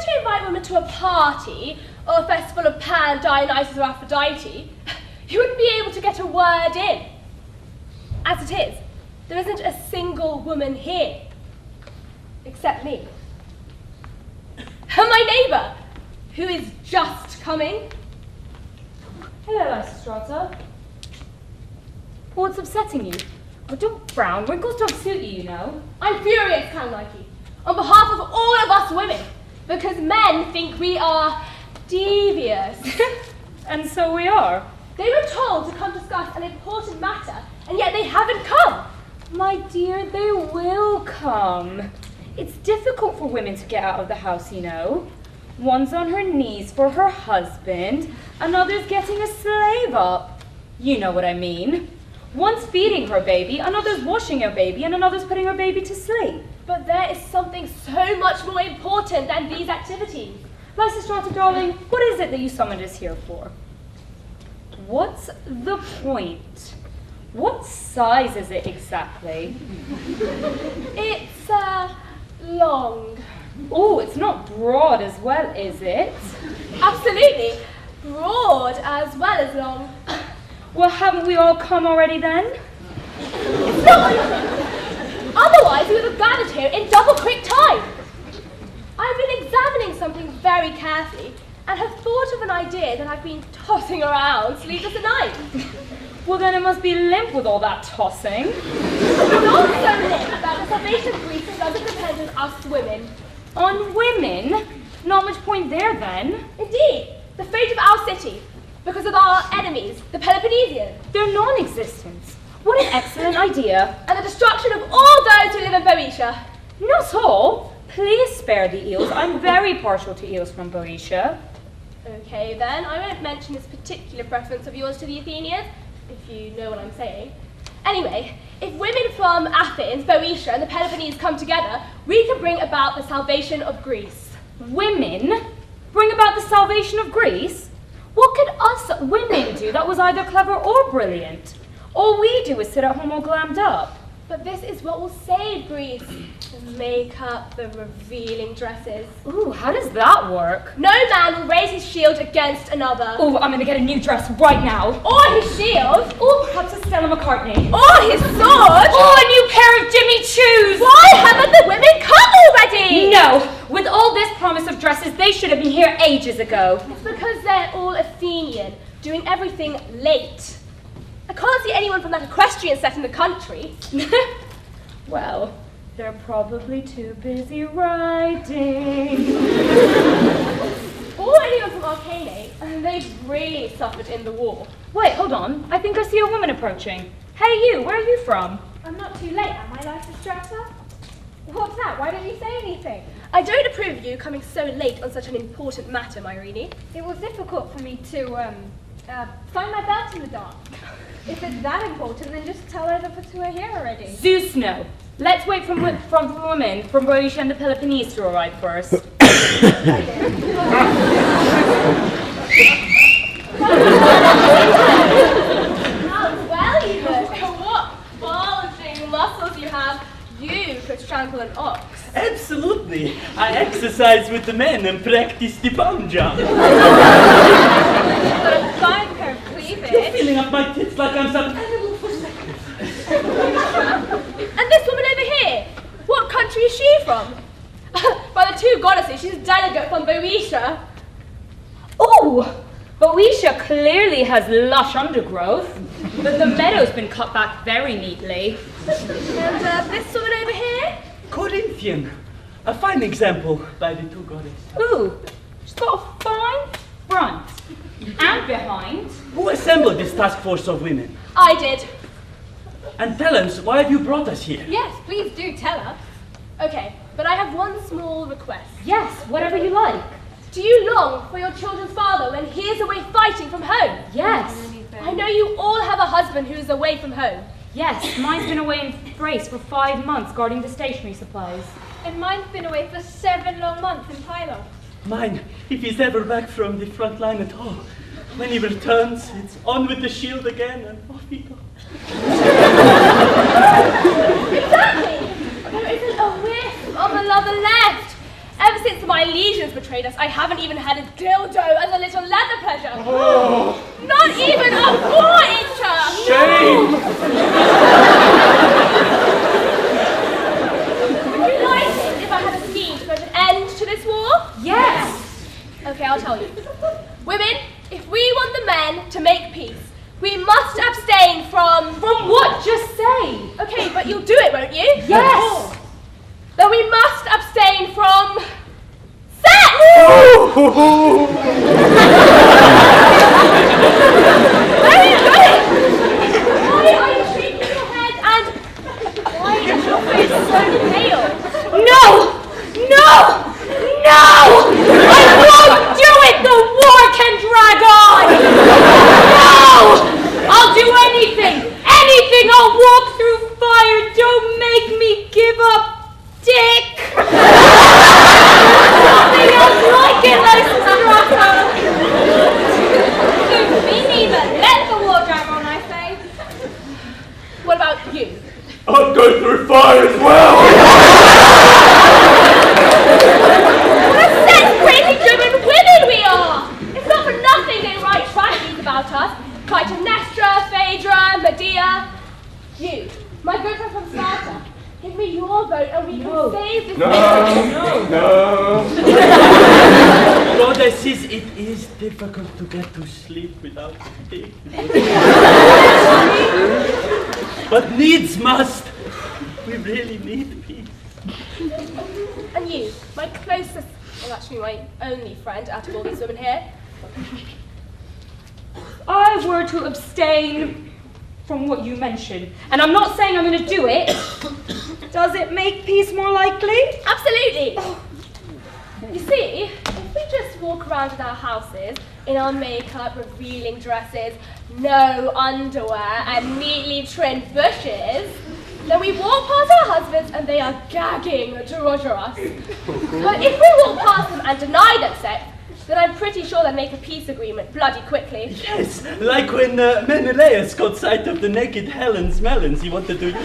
to invite women to a party or a festival of Pan, Dionysus or Aphrodite, you wouldn't be able to get a word in. As it is, there isn't a single woman here, except me. And my neighbour, who is just coming. Hello, Lysistrata. What's upsetting you? Oh, don't frown. Wrinkles don't suit you, you know. I'm furious, Count Nike, on behalf of all of us women, because men think we are devious. And so we are. They were told to come discuss an important matter, and yet they haven't come. My dear, they will come. It's difficult for women to get out of the house, you know. One's on her knees for her husband, another's getting a slave up. You know what I mean. One's feeding her baby, another's washing her baby, and another's putting her baby to sleep. But there is something so much more important than these activities. Lysistrata, darling, what is it that you summoned us here for? What's the point? What size is it exactly? It's, long. Oh, it's not broad as well, is it? Absolutely. Broad as well as long. Well, haven't we all come already then? It's not anything. Otherwise, we would have gathered here in double quick time. I've been examining something very carefully and have thought of an idea that I've been tossing around sleepless at night. Well, then it must be limp with all that tossing. It's not so limp that the salvation of Greece doesn't depend on us women. On women? Not much point there, then. Indeed, the fate of our city, because of our enemies, the Peloponnesians. They're non-existent. What an excellent idea. And the destruction of all those who live in Boeotia. Not all. Please spare the eels. I'm very partial to eels from Boeotia. Okay, then, I won't mention this particular preference of yours to the Athenians, if you know what I'm saying. Anyway, if women from Athens, Boeotia, and the Peloponnese come together, we can bring about the salvation of Greece. Women? Bring about the salvation of Greece? What could us women do that was either clever or brilliant? All we do is sit at home all glammed up. But this is what will save Greece. The makeup, the revealing dresses. Ooh, how does that work? No man will raise his shield against another. Ooh, I'm gonna get a new dress right now. Or his shield. Ooh, perhaps a Stella McCartney. Or his sword. Or a new pair of Jimmy Choos. Why haven't the women come already? No, with all this promise of dresses, they should have been here ages ago. It's because they're all Athenian, doing everything late. I can't see anyone from that equestrian set in the country. Well, they're probably too busy riding. Or anyone from Arcane, and they've really suffered in the war. Wait, hold on. I think I see a woman approaching. Hey you, where are you from? I'm not too late, am I, Lysistrata? What's that? Why don't you say anything? I don't approve of you coming so late on such an important matter, Myrene. It was difficult for me to, find my belt in the dark. If it's that important, then just tell her that we're here already. Zeus, no. Let's wait for the women from Boeotia and the Peloponnese to arrive first. How well you look! What bulging muscles you have! You could strangle an ox. Absolutely. I exercise with the men and practice the palm jump. You've got a fine pair of cleavage. You're filling up my tits like I'm some animal for seconds. And this woman over here, what country is she from? By the two goddesses, she's a delegate from Boeotia. Oh, Boeotia clearly has lush undergrowth, but the meadow's been cut back very neatly. And this woman over here? Corinthian. A fine example by the two goddesses. Ooh, she's got a fine front and behind. Who assembled this task force of women? I did. And tell us, why have you brought us here? Yes, please do tell her. Okay, but I have one small request. Yes, whatever you like. Do you long for your children's father when he is away fighting from home? Yes. I know you all have a husband who is away from home. Yes, mine's been away in Thrace for 5 months guarding the stationery supplies. And mine's been away for 7 long months in Pylos. Mine, if he's ever back from the front line at all. When he returns, it's on with the shield again and off he goes. Exactly! There isn't a whiff of a lover left. Ever since my legions betrayed us, I haven't even had a dildo as a little leather pleasure. Oh. Not even a 4-incher! Shame! Would you like it if I had a scheme to put an end to this war? Yes! Okay, I'll tell you. Women, if we want the men to make peace, we must abstain from... From what? Just say! Okay, but you'll do it, won't you? Yes! Then we must abstain from... sex! Where are you going? Why are you shaking your head and why is your face so pale? No! No! No! I won't do it! The war can drag on! No! I'll do anything! Anything! I'll walk through fire! Don't make me give up dick! Nothing else like it, Lysistrata! Me neither. Let the war drag on, I say. What about you? I'll go through fire as well! What a sex-crazy driven women we are! It's not for nothing they write tragedies about us. Clytemnestra, Phaedra, Medea. You, my good friend from Sparta, give me your vote and we can save this No! Goddesses, it is difficult to get to sleep without dick. But needs must. We really need peace. And you, my closest, well actually my only friend out of all these women here. I were to abstain from what you mentioned, and I'm not saying I'm going to do it. Does it make peace more likely? Absolutely! You see, if we just walk around in our houses, in our makeup, revealing dresses, no underwear, and neatly trimmed bushes, then we walk past our husbands and they are gagging to roger us. But if we walk past them and deny them sex, then I'm pretty sure they'll make a peace agreement bloody quickly. Yes, like when Menelaus got sight of the naked Helen's melons, he wanted to... Then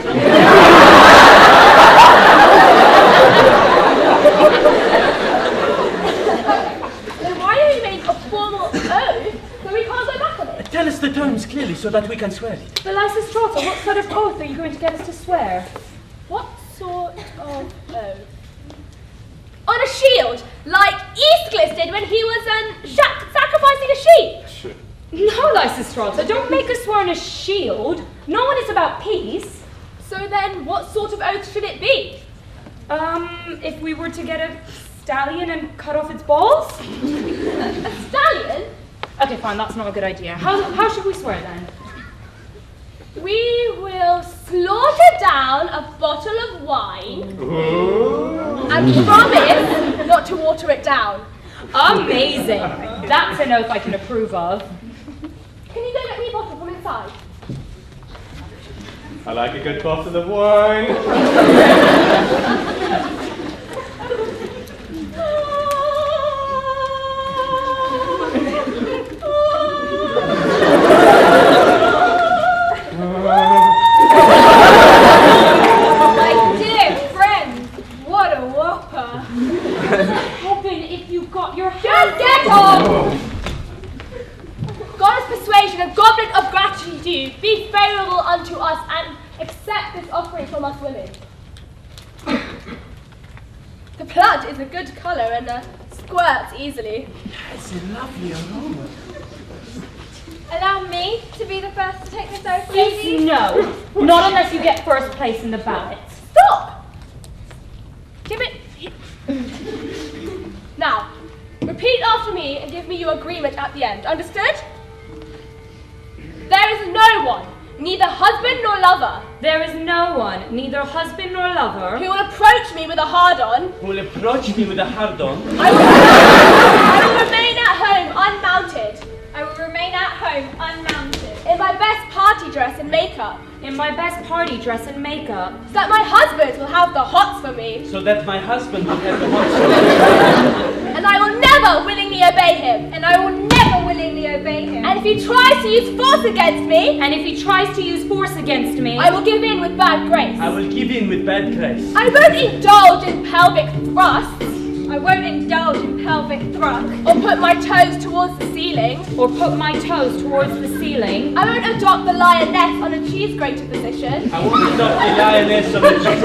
why don't you make a formal oath so we can't go back on it? Tell us the terms clearly so that we can swear it. But Lysistrata, what sort of oath are you going to get us to swear? What sort of oath? On a shield, like Aeschylus did when he was sacrificing a sheep. No, Lysistrata, don't make us swear on a shield. No one is about peace. So then, what sort of oath should it be? If we were to get a stallion and cut off its balls? A stallion? Okay, fine, that's not a good idea. How should we swear then? We will slaughter down a bottle of wine and promise not to water it down. Amazing. That's an oath I can approve of. Can you go get me a bottle from inside? I like a good bottle of wine. My dear friend, what a whopper. Heaven, if you got your Just hands get on! Goddess persuasion and goblet of gratitude, be favourable unto us and accept this offering from us women. The blood is a good colour and squirts easily. It's a lovely aroma. Allow me to be the first to take this oath, Please, ladies. no. Not unless you get first place in the ballot. Stop! Give it... Now, repeat after me and give me your agreement at the end. Understood? There is no one, neither husband nor lover, There is no one, neither husband nor lover, who will approach me with a hard-on. Who will approach me with a hard-on? I will remain at home unmounted, I will remain at home unmounted. in my best party dress and makeup, in my best party dress and makeup, so that my husband will have the hots for me, So that my husband will have the hot and I will never willingly obey him. And I will never willingly obey him. And if he tries to use force against me, and if he tries to use force against me, I will give in with bad grace. I will give in with bad grace. I won't indulge in pelvic thrusts. I won't indulge in pelvic thrust. Or put my toes towards the ceiling. Or put my toes towards the ceiling. I won't adopt the lioness on a cheese grater position. I won't adopt the lioness on the cheese.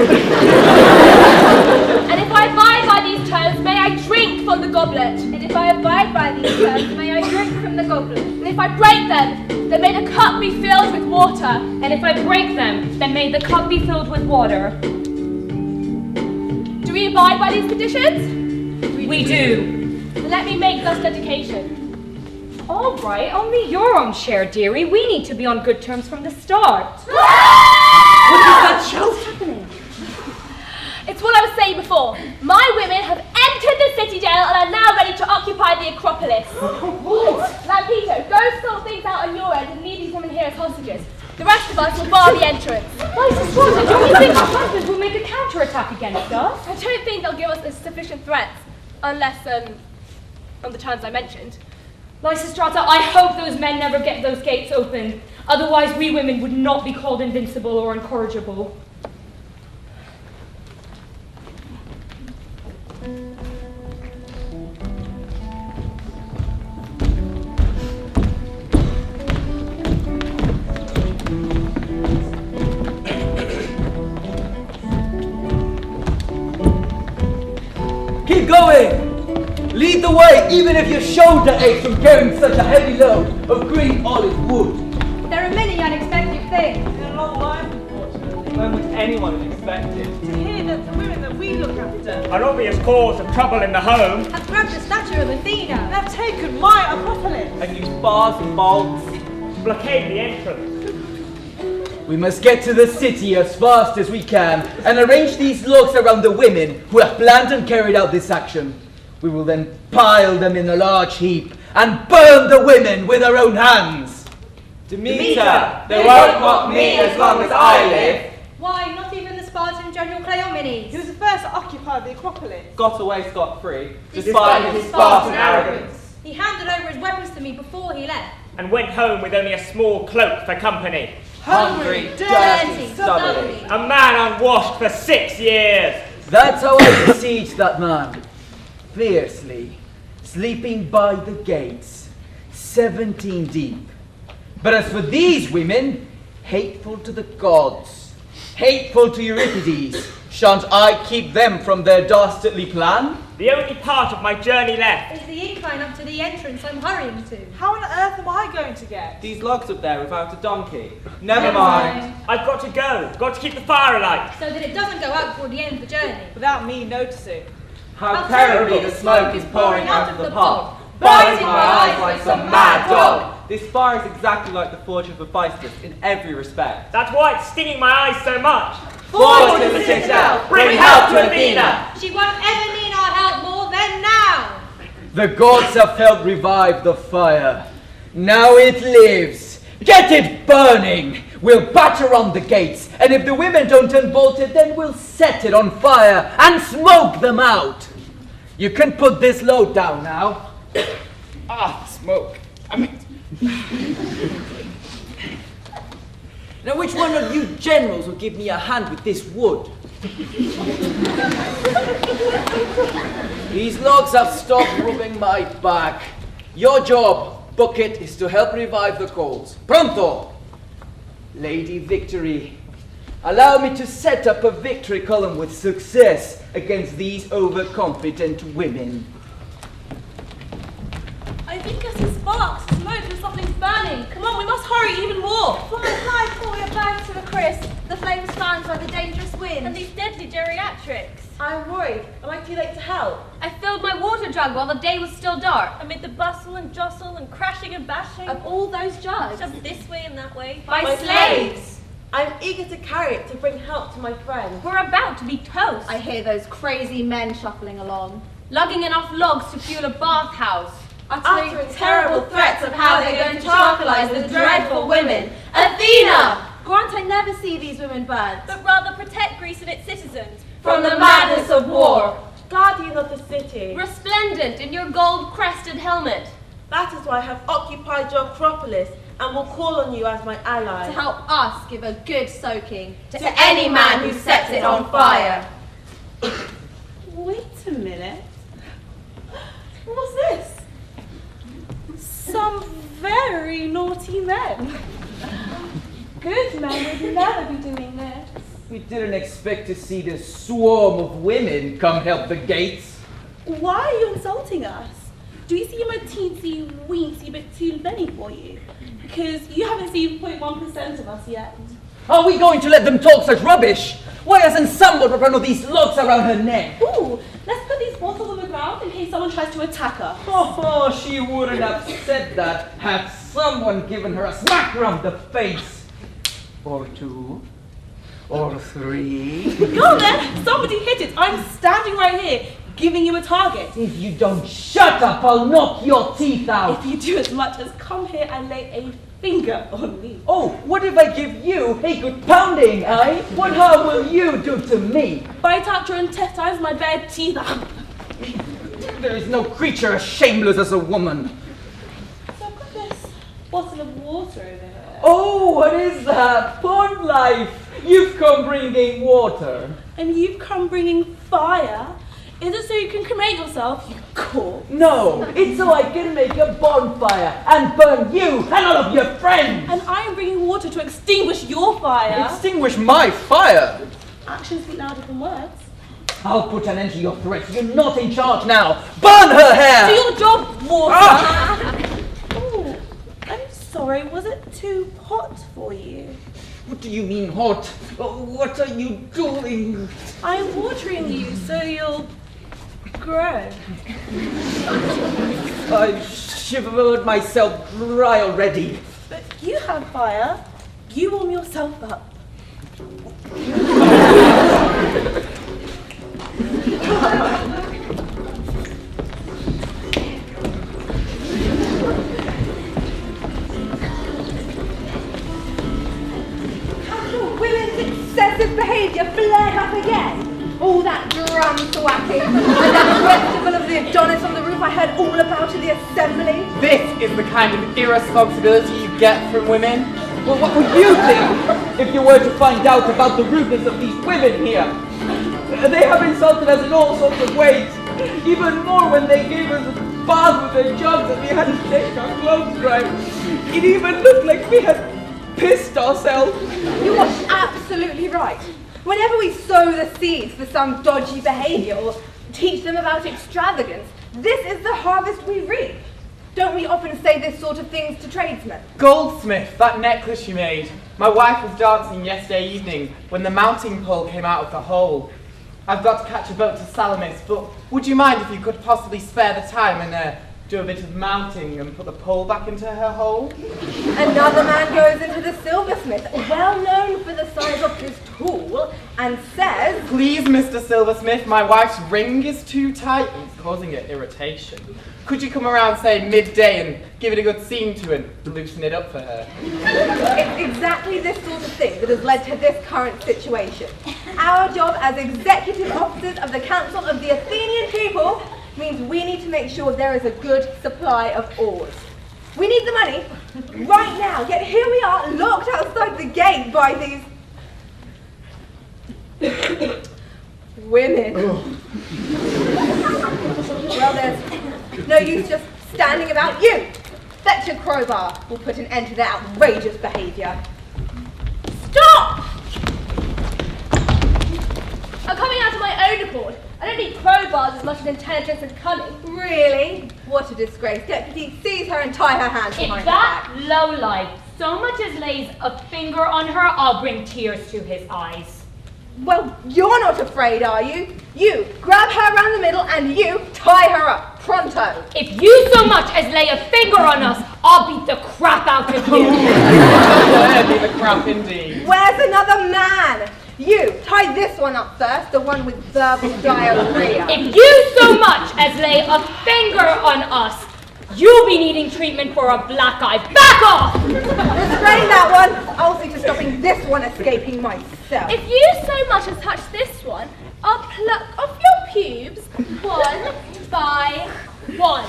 And if I abide by these terms, may I drink from the goblet. And if I abide by these terms, may I drink from the goblet. And if I break them, then may the cup be filled with water. And if I break them, then may the cup be filled with water. Do we abide by these conditions? We do. Then let me make thus dedication. All right, only your own share, dearie. We need to be on good terms from the start. What is that shout? It's what I was saying before. My women have entered the citadel and are now ready to occupy the acropolis. Lampito, go sort things out on your end and leave these women here as hostages. The rest of us will bar the entrance. Lysistrata, don't you think our husbands will make a counterattack against us? I don't think they'll give us sufficient threats, unless, on the terms I mentioned. Lysistrata, I hope those men never get those gates opened. Otherwise, we women would not be called invincible or incorrigible. Keep going! Lead the way, even if your shoulder aches from carrying such a heavy load of green olive wood. There are many unexpected things. In a long life, unfortunately. When would anyone have expected? To hear that the women that we look after An obvious cause of trouble in the home. Have grabbed the statue of Athena. have taken my acropolis. And use bars and bolts. Blockade the entrance. We must get to the city as fast as we can and arrange these logs around the women who have planned and carried out this action. We will then pile them in a large heap and burn the women with our own hands. Demeter, they won't mock me as long as I live. Why, not even the Spartan general Cleomenes? He was the first to occupy the acropolis. Got away scot-free, Despite despite his Spartan arrogance. He handed over his weapons to me before he left. And went home with only a small cloak for company. Hungry, dirty, dirty, stubborn. stubborn. A man unwashed for 6 years. That's how I besieged that man. Fiercely, sleeping by the gates, 17 deep. But as for these women, hateful to the gods, hateful to Euripides, shan't I keep them from their dastardly plan? The only part of my journey left. It's the incline up to the entrance I'm hurrying to. How on earth am I going to get? These logs up there without a donkey. Never mind. I've got to go. Got to keep the fire alight. So that it doesn't go out before the end of the journey. Without me noticing. How terribly the smoke is pouring out of the pot, biting my eyes like some mad dog. This fire is exactly like the forge of Hephaestus in every respect. That's why it's stinging my eyes so much. Forward to the citadel! Bring help to Athena! She won't ever need our help more than now. The gods have helped revive the fire. Now it lives. Get it burning! We'll batter on the gates, and if the women don't unbolt it, then we'll set it on fire and smoke them out. You can put this load down now. Smoke. Now, which one of you generals will give me a hand with this wood? These logs have stopped rubbing my back. Your job, Bucket, is to help revive the coals. Pronto! Lady Victory, allow me to set up a victory column with success against these overconfident women. I think I see sparks, smoke, and something's burning. Come on, we must hurry even more. Fly, pull your bags to the crisp. The flames fanned by the dangerous wind. And these deadly geriatrics. I'm worried. Am I too late to help? I filled my water jug while the day was still dark. Amid the bustle and jostle and crashing and bashing Of all those jugs. shoved this way and that way By slaves. I'm eager to carry it to bring help to my friends. We're about to be toast. I hear those crazy men shuffling along. Lugging enough logs to fuel a bathhouse. Uttering terrible threats of how they're going to charcoalize the dreadful women. Athena! Grant I never see these women burnt. But rather protect Greece and its citizens From the madness of war. Guardian of the city. Resplendent in your gold-crested helmet. That is why I have occupied your acropolis and will call on you as my ally. To help us give a good soaking to any man who sets it on fire. Wait a minute. What's this? Some very naughty men. Good men would never be doing this. We didn't expect to see this swarm of women come help the gates. Why are you insulting us? Do we seem a teensy weensy bit too many for you? Because you haven't seen 0.1% of us yet. Are we going to let them talk such rubbish? Why hasn't someone put one of these locks around her neck? Ooh, let's put these bottles on the ground in case someone tries to attack us. Oh, she wouldn't have said that had someone given her a smack round the face. Or two. Or three. Go then! Somebody hit it! I'm standing right here, giving you a target. If you don't shut up, I'll knock your teeth out. If you do as much as come here and lay a finger on me. Oh, what if I give you a good pounding, eh? What harm will you do to me? Bite out your intestines, my bare teeth out. There is no creature as shameless as a woman. So I've got this bottle of water over here. Oh, what is that? Pond life! You've come bringing water. And you've come bringing fire. Is it so you can cremate yourself, you corpse? No, it's so I can make a bonfire and burn you and all of your friends. And I am bringing water to extinguish your fire. Extinguish my fire? Actions speak louder than words. I'll put an end to your threats. You're not in charge now. Burn her hair! Do your job, water! Ah! Ooh, I'm sorry, was it too hot for you? What do you mean hot? What are you doing? I'm watering you so you'll grow. I've shivered myself dry already. But you have fire. You warm yourself up. Women's excessive behaviour flared up again. All that drum thwacking and that festival of the Adonis on the roof I heard all about in the assembly. This is the kind of irresponsibility you get from women. Well, what would you think if you were to find out about the rudeness of these women here? They have insulted us in all sorts of ways. Even more when they gave us a bath with their jugs and we had to take our clothes dry. It even looked like we had pissed ourselves. You are absolutely right. Whenever we sow the seeds for some dodgy behaviour or teach them about extravagance, this is the harvest we reap. Don't we often say this sort of things to tradesmen? Goldsmith, that necklace you made. My wife was dancing yesterday evening when the mounting pole came out of the hole. I've got to catch a boat to Salamis, but would you mind if you could possibly spare the time and do a bit of mounting and put the pole back into her hole? Another man goes into the silversmith, well known for the size of his tool, and says, Please, Mr. Silversmith, my wife's ring is too tight and it's causing her irritation. Could you come around, say, midday and give it a good seam to and loosen it up for her? It's exactly this sort of thing that has led to this current situation. Our job as executive officers of the Council of the Athenian people means we need to make sure there is a good supply of oars. We need the money right now, yet here we are locked outside the gate by these women. Well, there's no use just standing about. You! Fetch a crowbar. We'll put an end to their outrageous behaviour. Stop! I'm coming out of my own accord. I don't need crowbars as much as intelligence and cunning. Really? What a disgrace. Deputy, seize her and tie her hands If behind that her back. lowlife so much as lays a finger on her, I'll bring tears to his eyes. Well, you're not afraid, are you? You, grab her around the middle and you tie her up. Pronto. If you so much as lay a finger on us, I'll beat the crap out of you. That'd be the crap indeed. Where's another man? You, tie this one up first, the one with verbal diarrhea. If you so much as lay a finger on us, you'll be needing treatment for a black eye. Back off! Restrain that one. I'll see to stopping this one escaping myself. If you so much as touch this one, I'll pluck off your pubes one by one.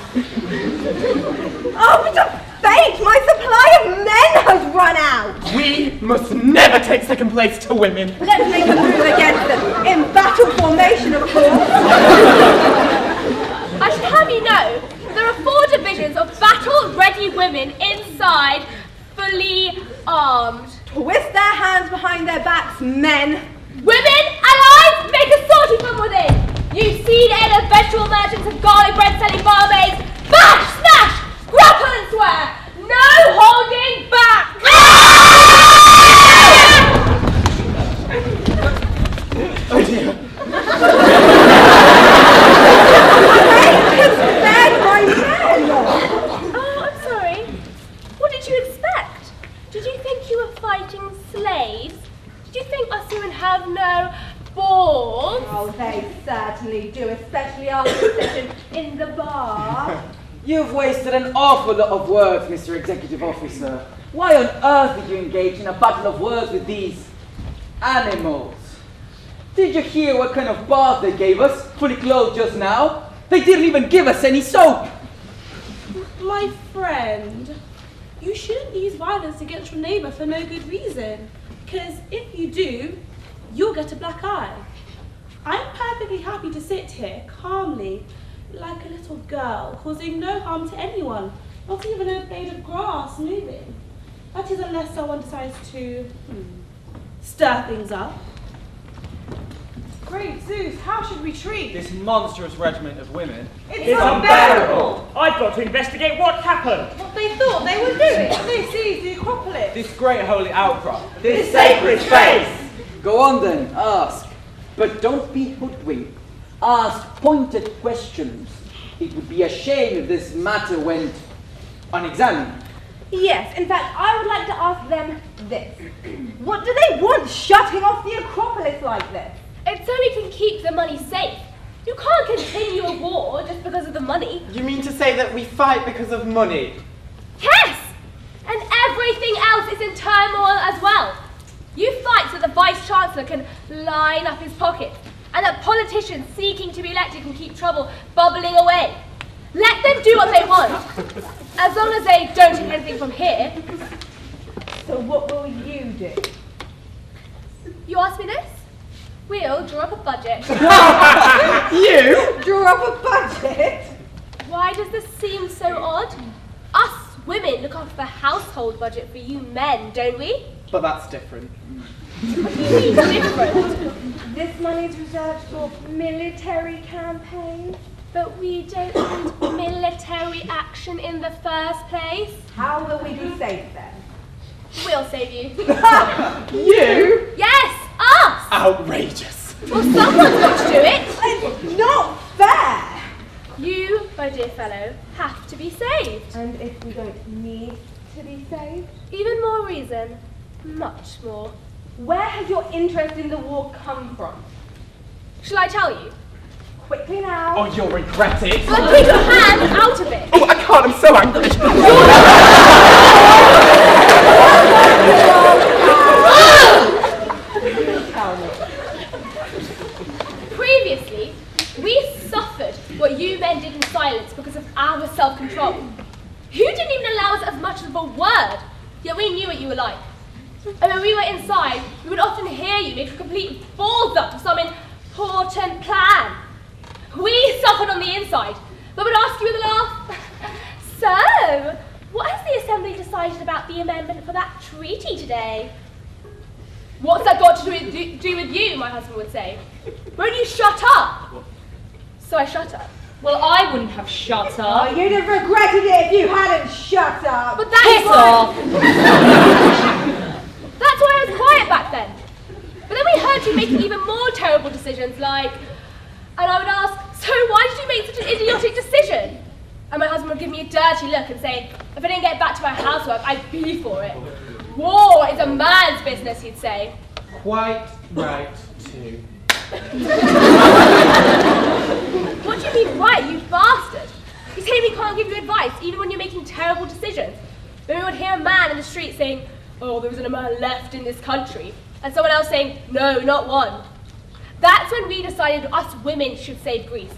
Oh, but a fate! My supply of men has run out! We must never take second place to women. Let's make a move against them, in battle formation, of course. I should have you know dirty women inside, fully armed. Twist their hands behind their backs, men. Women, allies, make a sortie from within. You've seen any eventual merchants of garlic bread selling barmaids. Bash, smash, grapple and swear. No holding back. Oh dear. Oh, I'm sorry. What did you expect? Did you think you were fighting slaves? Did you think us women have no balls? Oh, they certainly do, especially after a session in the bar. You've wasted an awful lot of words, Mr. Executive Officer. Why on earth did you engage in a battle of words with these animals? Did you hear what kind of bath they gave us, fully clothed just now? They didn't even give us any soap! My friend, you shouldn't use violence against your neighbour for no good reason. Because if you do, you'll get a black eye. I'm perfectly happy to sit here calmly, like a little girl, causing no harm to anyone, not even a blade of grass moving. That is unless someone decides to stir things up. Great Zeus, how should we treat This monstrous regiment of women. It's unbearable! I've got to investigate what happened. what they thought they were doing? This is the acropolis. This great holy outcrop. This sacred space! Go on then, ask. But don't be hoodwinked. Ask pointed questions. It would be a shame if this matter went unexamined. Yes, in fact, I would like to ask them this. What do they want shutting off the Acropolis like this? It's so we can keep the money safe. You can't continue a war just because of the money. You mean to say that we fight because of money? Yes! And everything else is in turmoil as well. You fight so the Vice-Chancellor can line up his pockets, and that politicians seeking to be elected can keep trouble bubbling away. Let them do what they want, as long as they don't take anything from here. So what will you do? You ask me this? We'll draw up a budget. You? Draw up a budget? Why does this seem so odd? Us women look after the household budget for you men, don't we? But that's different. What do you mean different? This money's reserved for military campaigns. But we don't need military action in the first place. How will we be safe then? We'll save you. You? Yes, us! Outrageous. Well, someone's got to do it. It's not fair! You, my dear fellow, have to be saved. And if we don't need to be saved? Even more reason. Much more. Where has your interest in the war come from? Shall I tell you? Quickly now. Oh, you'll regret it. Well, keep your hands out of it. Oh, I can't, I'm so angry. Previously, we suffered what you men did in silence because of our self-control. You didn't even allow us as much as a word, yet we knew what you were like. And when we were inside, we would often hear you make a complete balls up of some important plan. We suffered on the inside, but would ask you with a laugh, so, what has the Assembly decided about the amendment for that treaty today? What's that got to do with you, my husband would say. Won't you shut up? So I shut up. Well, I wouldn't have shut Oh, up. you'd have regretted it if you hadn't shut up. But that's Piss off! That's why I was quiet back then. But then we heard you making even more terrible decisions like, and I would ask, so why did you make such an idiotic decision? And my husband would give me a dirty look and say, if I didn't get back to my housework, I'd be for it. War is a man's business, he'd say. Quite right, too. What do you mean right, you bastard? You say we can't give you advice, even when you're making terrible decisions. Then we would hear a man in the street saying, oh, there isn't a man left in this country. And someone else saying, no, not one. That's when we decided us women should save Greece.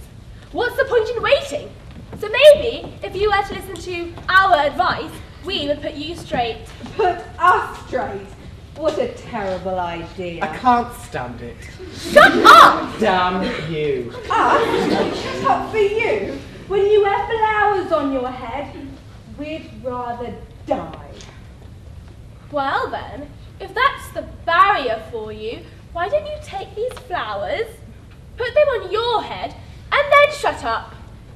What's the point in waiting? So maybe, if you were to listen to our advice, we would put you straight. Put us straight? What a terrible idea. I can't stand it. Shut up! Damn you. Us? Shut up for you? When you wear flowers on your head? We'd rather die. Well then, if that's the barrier for you, why don't you take these flowers, put them on your head, and then shut up?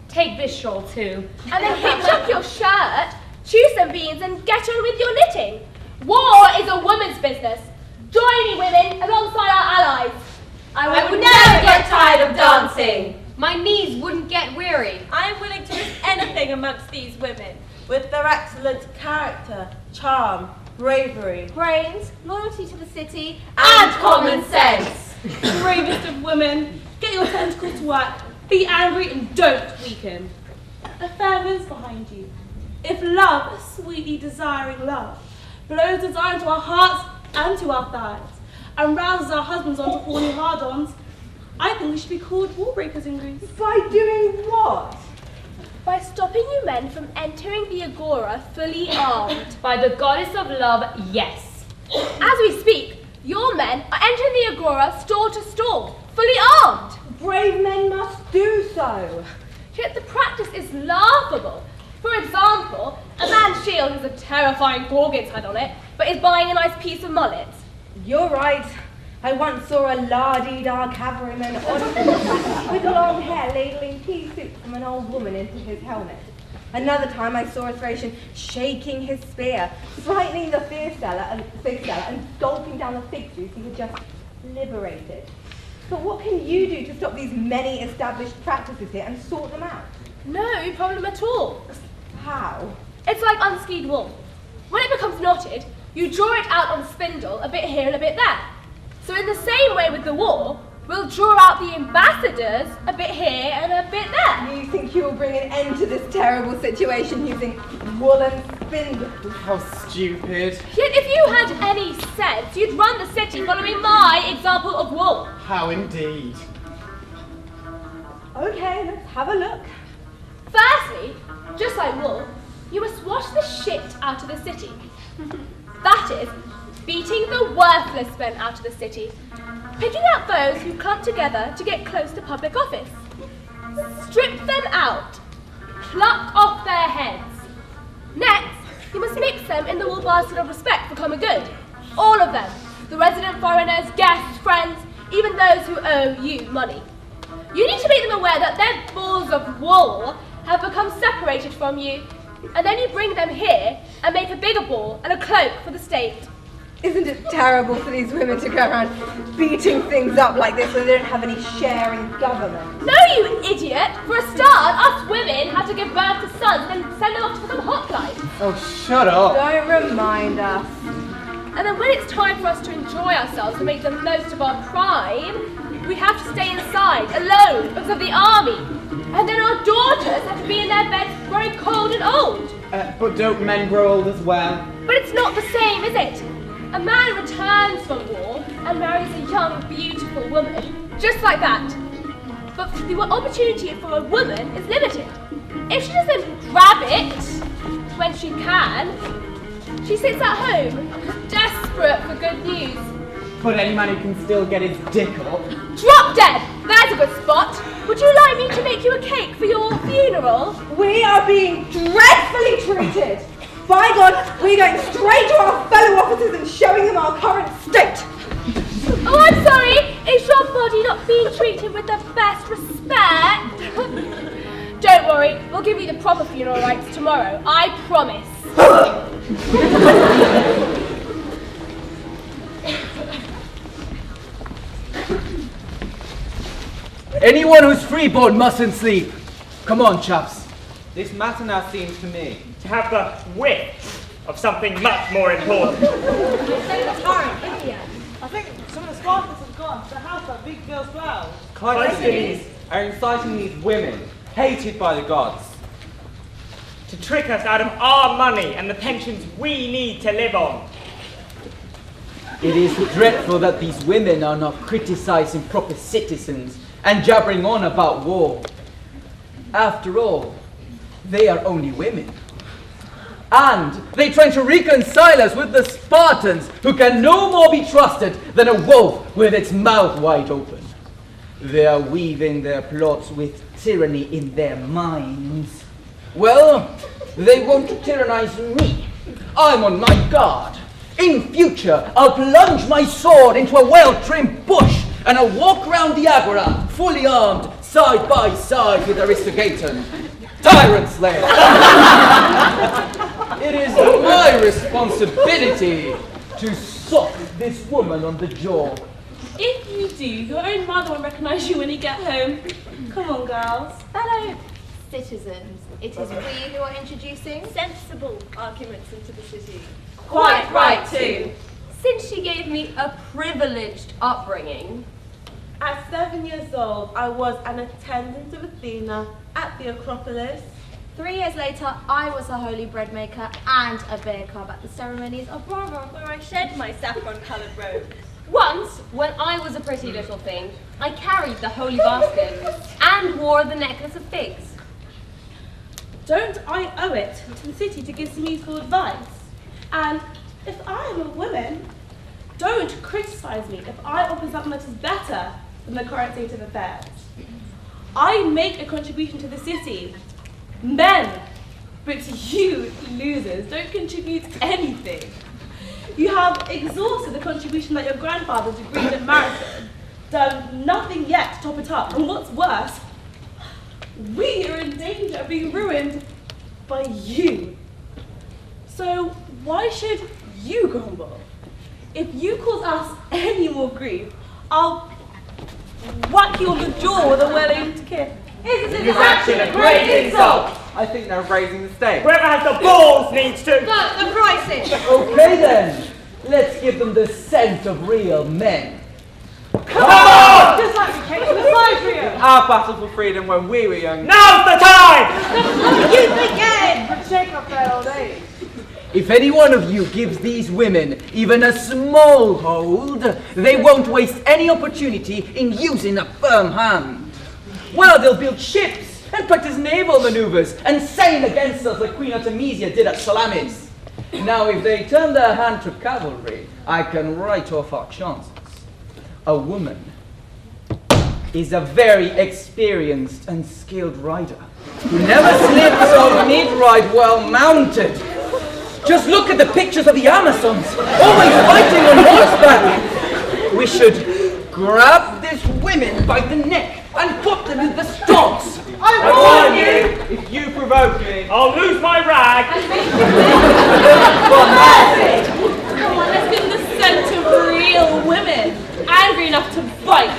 Take this shawl too. And then hitch up your shirt, choose some beans, and get on with your knitting. War is a woman's business. Join me, women, alongside our allies. I would never get tired of dancing. My knees wouldn't get weary. I am willing to risk anything amongst these women, with their excellent character, charm, bravery, Brains, loyalty to the city, And common sense. Bravest of women, get your tentacles to work. Be angry and don't weaken. The feathers behind you. If love, sweetly desiring love, blows desire into our hearts and to our thighs, and rouses our husbands onto horny hard-ons, I think we should be called war breakers in Greece. By doing what? By stopping you men from entering the agora fully armed. By the goddess of love, yes. As we speak, your men are entering the agora stall to stall, fully armed. Brave men must do so. Yet the practice is laughable. For example, a man's shield has a terrifying gorgon's head on it, but is buying a nice piece of mullet. You're right. I once saw a la-dee-da cavalryman on with long hair ladling pea soup from an old woman into his helmet. Another time I saw a Thracian shaking his spear, frightening the fig seller, and gulping down the fig juice he had just liberated. But what can you do to stop these many established practices here and sort them out? No problem at all. How? It's like unskied wool. When it becomes knotted, you draw it out on a spindle, a bit here and a bit there. So in the same way with the war, we'll draw out the ambassadors a bit here and a bit there. You think you'll bring an end to this terrible situation using woolen spindles? How stupid. Yet if you had any sense, you'd run the city following my example of wool. How indeed. Okay, let's have a look. Firstly, just like wool, you must wash the shit out of the city. That is, beating the worthless men out of the city, picking out those who clump together to get close to public office. Strip them out, pluck off their heads. Next, you must mix them in the wool basket of respect for common good. All of them, the resident foreigners, guests, friends, even those who owe you money. You need to make them aware that their balls of wool have become separated from you, and then you bring them here and make a bigger ball and a cloak for the state. Isn't it terrible for these women to go around beating things up like this when they don't have any share in government? No, you idiot! For a start, us women have to give birth to sons and then send them off to become hoplites. Oh, shut up. Don't remind us. And then when it's time for us to enjoy ourselves and make the most of our prime, we have to stay inside, alone, because of the army. And then our daughters have to be in their beds growing cold and old. But don't men grow old as well? But it's not the same, is it? A man returns from war and marries a young, beautiful woman, just like that. But the opportunity for a woman is limited. If she doesn't grab it when she can, she sits at home, desperate for good news. But any man who can still get his dick up. Drop dead! There's a good spot. Would you like me to make you a cake for your funeral? We are being dreadfully treated. By God, we're going straight to our fellow officers and showing them our current state. Oh, I'm sorry. Is your body not being treated with the best respect? Don't worry, we'll give you the proper funeral rites tomorrow. I promise. Anyone who's freeborn mustn't sleep. Come on, chaps. This matter now seems to me To have the wit of something much more important. I think some of the Spartans have gone to the house that big girl's flowers. Cleisthenes are inciting these women, hated by the gods, To trick us out of our money and the pensions we need to live on. It is dreadful that these women are not criticizing proper citizens and jabbering on about war. After all, they are only women. And they try to reconcile us with the Spartans, who can no more be trusted than a wolf with its mouth wide open. They are weaving their plots with tyranny in their minds. Well, They won't tyrannize me. I'm on my guard. In future, I'll plunge my sword into a well-trimmed bush and I'll walk round the agora, fully armed, side by side with Aristogaton. Tyrant Slayer! It is my responsibility to sock this woman on the jaw. If you do, your own mother won't recognise you when you get home. Come on, girls. Fellow citizens, it is we who are introducing sensible arguments into the city. Quite right too. Since she gave me a privileged upbringing. At 7 years old, I was an attendant of Athena at the Acropolis. 3 years later, I was a holy bread maker and a bear carver at the ceremonies of Brava, where I shed my saffron-coloured robe. Once, when I was a pretty little thing, I carried the holy basket and wore the necklace of figs. Don't I owe it to the city to give some useful advice? And if I am a woman, don't criticise me if I offer something that is better than the current state of affairs. I make a contribution to the city. Men, but you losers don't contribute anything. You have exhausted the contribution that your grandfathers agreed at Marathon, done nothing yet to top it up, and what's worse, we are in danger of being ruined by you. So why should you grumble? If you cause us any more grief, I'll whack you on the jaw with a well-aimed kick. Isn't this action a great insult? I think they're raising the stakes. Whoever has the balls needs to. But the prices! Okay then, let's give them the scent of real men. Come on! Just like the case with Cypria. Our battle for freedom when we were young. Now's the time! Youth again! Retake of their old age. If any one of you gives these women even a small hold, they won't waste any opportunity in using a firm hand. Well, they'll build ships and practice naval maneuvers and sail against us like Queen Artemisia did at Salamis. Now, if they turn their hand to cavalry, I can write off our chances. A woman is a very experienced and skilled rider who never slips or need-ride well mounted. Just look at the pictures of the Amazons, always fighting on horseback. We should grab these women by the neck and put them in the stocks. I warn you! If you provoke me, I'll lose my rag! Come on, let's give them the scent of real women. Angry enough to bite.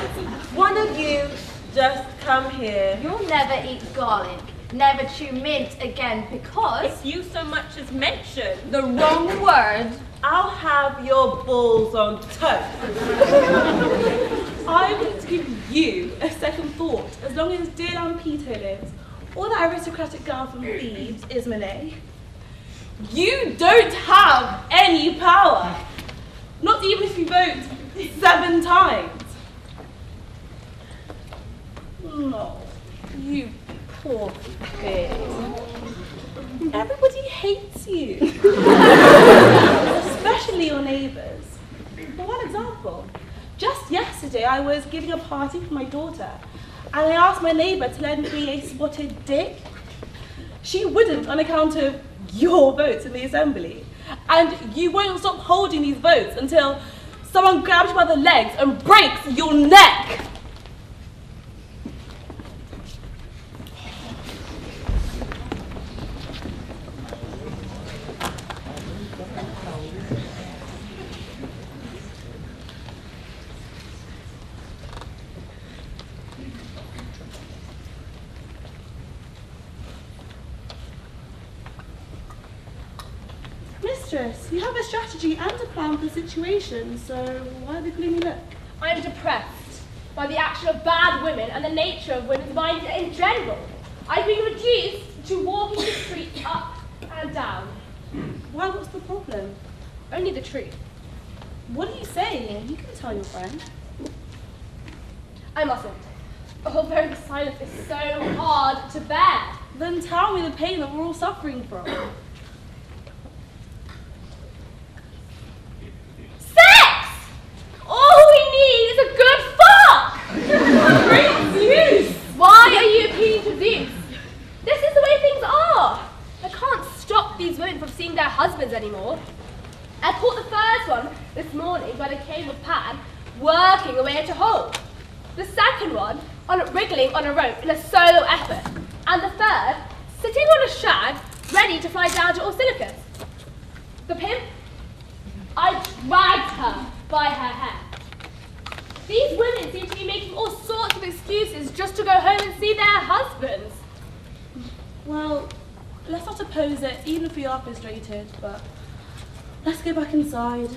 One of you just come here. You'll never eat garlic, never chew mint again, because If you so much as mention the wrong word. I'll have your balls on toast. I wouldn't give you a second thought as long as dear Lampito lives, or that aristocratic girl from Thebes, Ismene. You don't have any power, not even if you vote 7 times. No, you poor pig. Everybody hates you, especially your neighbours. For one example, just yesterday I was giving a party for my daughter and I asked my neighbour to lend me a spotted dick. She wouldn't on account of your votes in the assembly. And you won't stop holding these votes until someone grabs you by the legs and breaks your neck. Mistress, you have a strategy and a plan for the situation, so why the gloomy look? I am depressed by the action of bad women and the nature of women's minds in general. I've been reduced to walking the streets up and down. Why, what's the problem? Only the truth. What are you saying? You can tell your friend. I mustn't. Although the silence is so hard to bear. Then tell me the pain that we're all suffering from. Sex! All we need is a good fuck! Great Zeus! Why are you appealing to Zeus? This is the way things are. I can't these women from seeing their husbands anymore. I caught the first one this morning when I came with Pan, working away at a hole. The second one wriggling on a rope in a solo effort. And the third sitting on a shag, ready to fly down to Orsilicus. The pimp, I dragged her by her hair. These women seem to be making all sorts of excuses just to go home and see their husbands. Well, let's not oppose it, even if we are frustrated, but let's go back inside.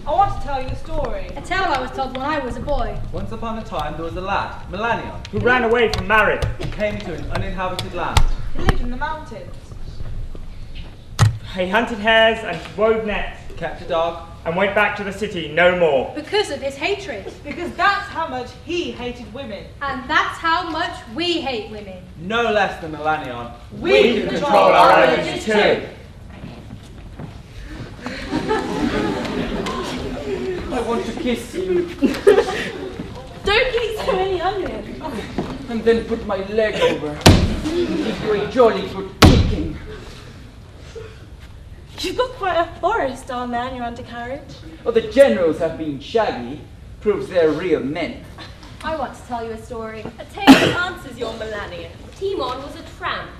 I want to tell you a story. A tale I was told when I was a boy. Once upon a time there was a lad, Melanion, Who ran away from marriage. who came to an uninhabited land. He lived in the mountains. He hunted hares and wove nets. Kept a dog. And went back to the city no more. Because of his hatred. Because that's how much he hated women. And that's how much we hate women. No less than Melanion. We can control our energies too. I want to kiss you. Don't eat so many onions. And then put my leg over. Give you a jolly good kicking. You've got quite a forest down there in your undercarriage. Oh, the generals have been shaggy. Proves they're real men. I want to tell you a story. A tale that answers your Melanion. Timon was a tramp.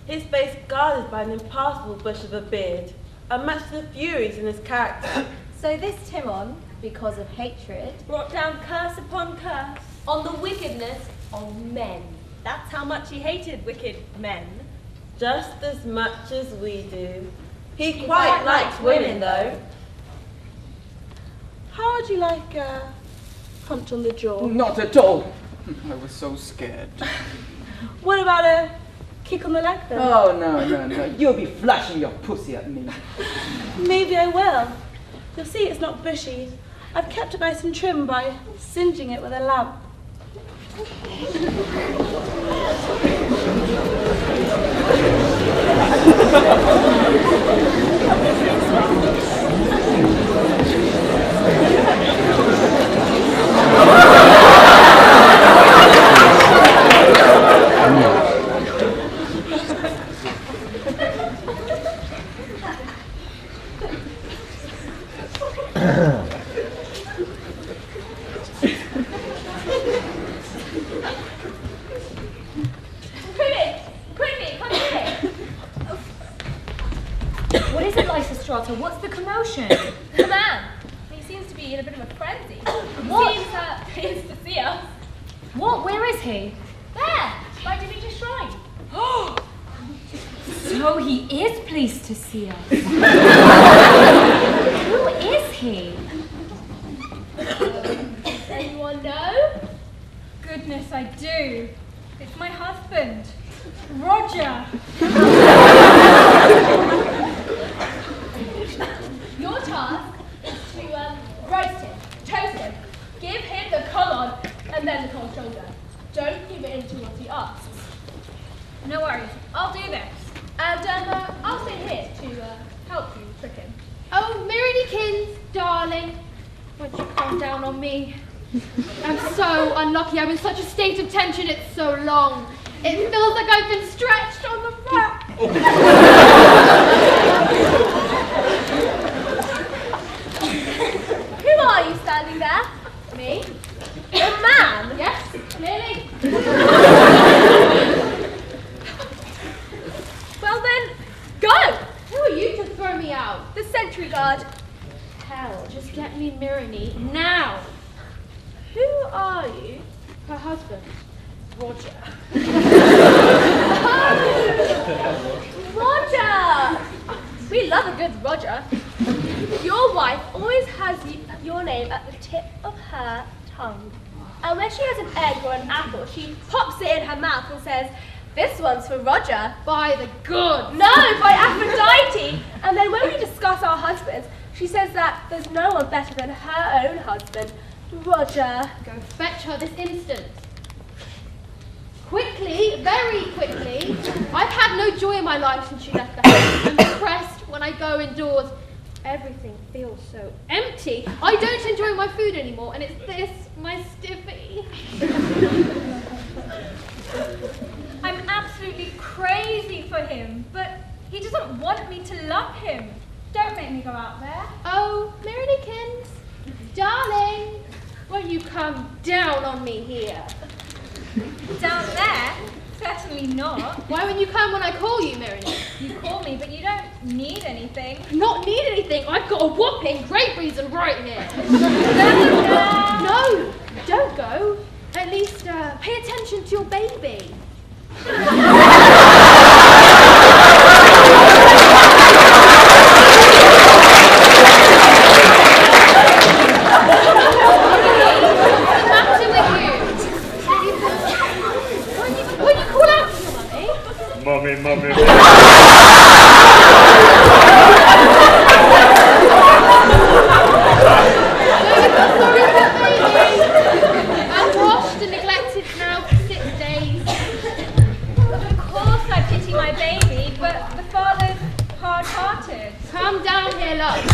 His face guarded by an impassable bush of a beard, unmatched to the furies in his character. So this Timon, because of hatred, Brought down curse upon curse on the wickedness of men. That's how much he hated wicked men. Just as much as we do. He quite likes women, though. How would you like a punch on the jaw? Not at all. I was so scared. What about a kick on the leg then? Oh, no. You'll be flashing your pussy at me. Maybe I will. You'll see it's not bushy. I've kept it nice and trim by singeing it with a lamp. Quickly, come here. What is it, Lysistrata? What's the commotion? The man. He seems to be in a bit of a frenzy. What? Seems he is to see us. What? Where is he? There, by Demeter's shrine. So he is pleased to see us. Who is he? Does anyone know? Goodness, I do. It's my husband, Roger. Your task is to roast him, toast him, give him the come on, and then the cold shoulder. Don't give it into what he asks. No worries, I'll do this. And I'll stay here to help you trick him. Oh, Mirrorykins, darling, won't you calm down on me? I'm so unlucky. I'm in such a state of tension. It's so long. It feels like I've been stretched on the rack. Who are you standing there? Me? A man? Yes, clearly. Well then, go! Who are you to throw me out? The sentry guard. Hell, just get me Mirrorny now. Who are you? Her husband, Roger. Roger! We love a good Roger. Your wife always has your name at the tip of her tongue. And when she has an egg or an apple, she pops it in her mouth and says, "This one's for Roger." By the gods. No, by Aphrodite. And then when we discuss our husbands, she says that there's no one better than her own husband, Roger. Go fetch her this instant. Quickly, very quickly. I've had no joy in my life since she left the house. I'm depressed when I go indoors. Everything feels so empty. I don't enjoy my food anymore, and it's this, my stiffy. I'm absolutely crazy for him, but he doesn't want me to love him. Don't make me go out there. Oh, Mirrornikins, darling, won't you come down on me here? Down there? Certainly not. Why won't you come when I call you, Mirrornik? You call me, but you don't need anything. Not need anything? I've got a whopping great reason right here. No, don't go. At least pay attention to your baby. Mummy. I'm washed and neglected now for 6 days. Of course I pity my baby, but the father's hard-hearted. Come down here, love,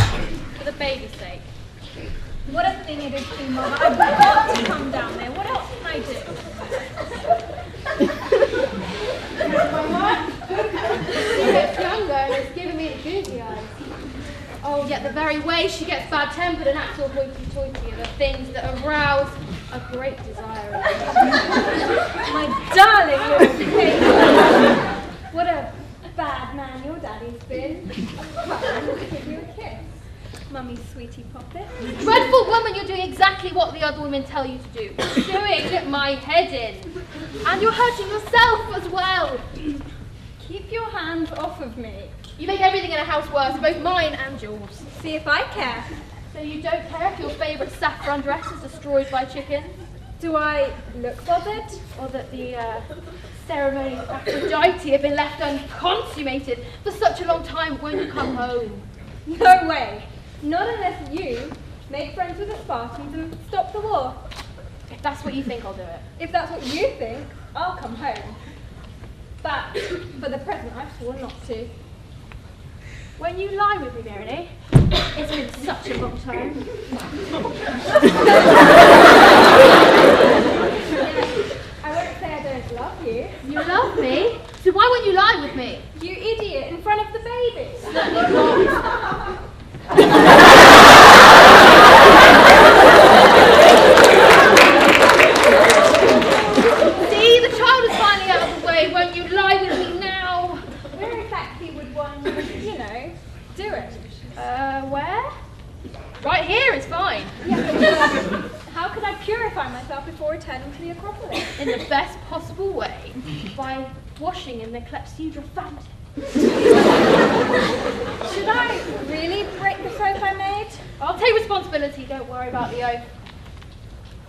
for the baby's sake. What a thing it is to be Mama. I've got to come down there. What else can I do? She gets younger and it's giving me the googly eyes. Oh, yet the very way she gets bad-tempered and acts all hoity-toity are the things that arouse a great desire in me. My darling little baby. What a bad man your daddy's been. Come, I'll give you a kiss. Mummy's sweetie poppet. Dreadful woman, you're doing exactly what the other women tell you to do. Doing my head in. And you're hurting yourself as well. Keep your hands off of me. You make everything in a house worse, both mine and yours. See if I care. So you don't care if your favourite saffron dress is destroyed by chickens? Do I look bothered? Or that the ceremonies of Aphrodite have been left unconsummated for such a long time when you come home? No way. Not unless you make friends with the Spartans and stop the war. If that's what you think, I'll do it. If that's what you think, I'll come home. But for the present, I've sworn not to. When you lie with me, Verity, it's been such a long time. I won't say I don't love you. You love me? So why won't you lie with me? You idiot, in front of the baby. Certainly not. See, the child is finally out of the way. Won't you lie with me now? Where exactly would one, do it? Where? Right here is fine. Yeah, how could I purify myself before returning to the acropolis? In the best possible way, by washing in the clepsydra fountain. Should I really break the oath I made? I'll take responsibility, don't worry about the oath.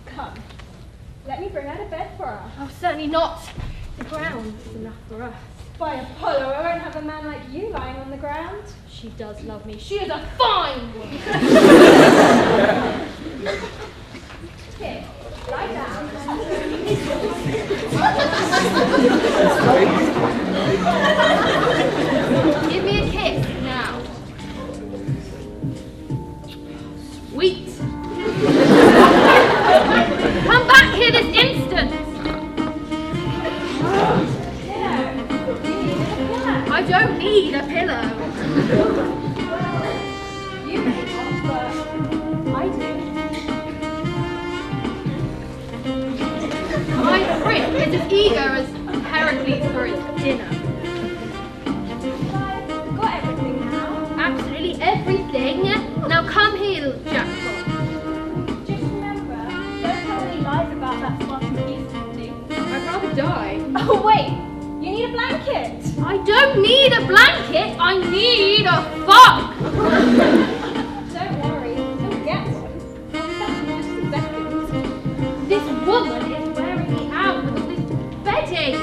Come, let me bring out a bed for her. Oh, certainly not. The ground is enough for us. By Apollo, I won't have a man like you lying on the ground. She does love me. She is a fine woman. Here, lie down. Give me a kiss now. Sweet. Come back here this instant. I don't need a pillow. You may not, but I do. My prick is as eager as Heracles for his dinner. I've got everything now. Absolutely everything. Now come here, little jackpot. Just remember, don't tell any lies about that Spartan beast thing. I'd rather die. Oh wait, you need a blanket. I don't need a blanket, I need a fuck! Don't worry, you'll get one. That's in just a second. This woman is wearing me out with all this bedding.